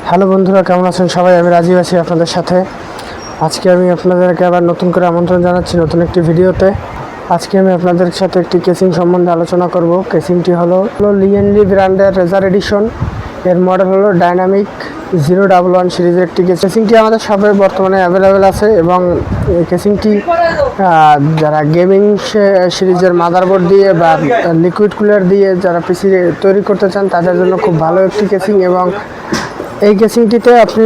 Hello বন্ধুরা, কেমন আছেন সবাই? আমি রাজীব আছি আপনাদের সাথে। আজকে আমি আপনাদেরকে আবার নতুন করে আমন্ত্রণ জানাচ্ছি নতুন একটি ভিডিওতে। আজকে আমি আপনাদের সাথে একটি কেসিং সম্বন্ধে আলোচনা করব। কেসিংটি হলো লিয়ান ব্র্যান্ডের রেজার এডিশন। এর মডেল হলো ডাইনামিক 011 সিরিজের একটি কেসিংটি আমাদের সবাই বর্তমানে অ্যাভেলেবেল আছে এবং এই কেসিংটি যারা গেমিং সিরিজের মাদারবোর্ড দিয়ে বা লিকুইড কুলার দিয়ে যারা পিসি তৈরি করতে চান তাদের জন্য খুব ভালো একটি কেসিং। এবং এই কেসিংটিতে আপনি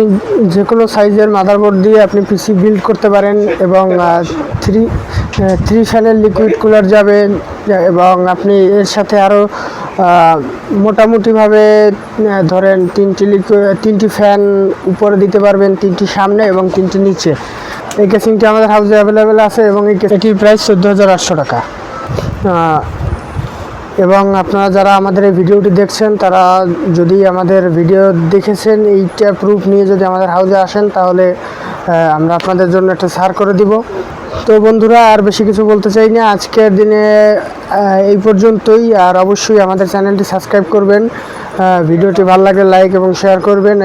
যে কোনো সাইজের মাদারবোর্ড দিয়ে আপনি পিসি বিল্ড করতে পারেন এবং থ্রি ফ্যানের লিকুইড কুলার যাবে এবং আপনি এর সাথে আরও মোটামুটিভাবে ধরেন তিনটি ফ্যান উপরে দিতে পারবেন, 3টি সামনে এবং 3টি নিচে। এই কেসিংটি আমাদের হাউসে অ্যাভেলেবেল আছে এবং এটির প্রাইস 14,800 টাকা। এবং আপনারা যারা আমাদের এই ভিডিওটি দেখছেন তারা যদি আমাদের ভিডিও দেখেছেন এইটা প্রুফ নিয়ে যদি আমাদের হাউসে আসেন তাহলে আমরা আপনাদের জন্য একটা ছাড় করে দিব। তো বন্ধুরা, আর বেশি কিছু বলতে চাই না, আজকের দিনে এই পর্যন্তই। আর অবশ্যই আমাদের চ্যানেলটি সাবস্ক্রাইব করবেন, ভিডিওটি ভালো লাগলে লাইক এবং শেয়ার করবেন।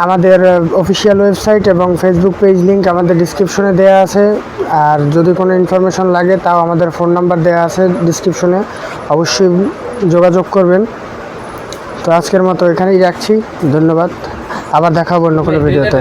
আমাদের অফিসিয়াল ওয়েবসাইট এবং ফেসবুক পেজ লিঙ্ক আমাদের ডিসক্রিপশনে দেওয়া আছে। আর যদি কোনো ইনফরমেশন লাগে তাও আমাদের ফোন নাম্বার দেওয়া আছে ডিসক্রিপশনে, অবশ্যই যোগাযোগ করবেন। তো আজকের মতো এখানেই রাখছি, ধন্যবাদ। আবার দেখা হবে অন্য কোনো ভিডিওতে।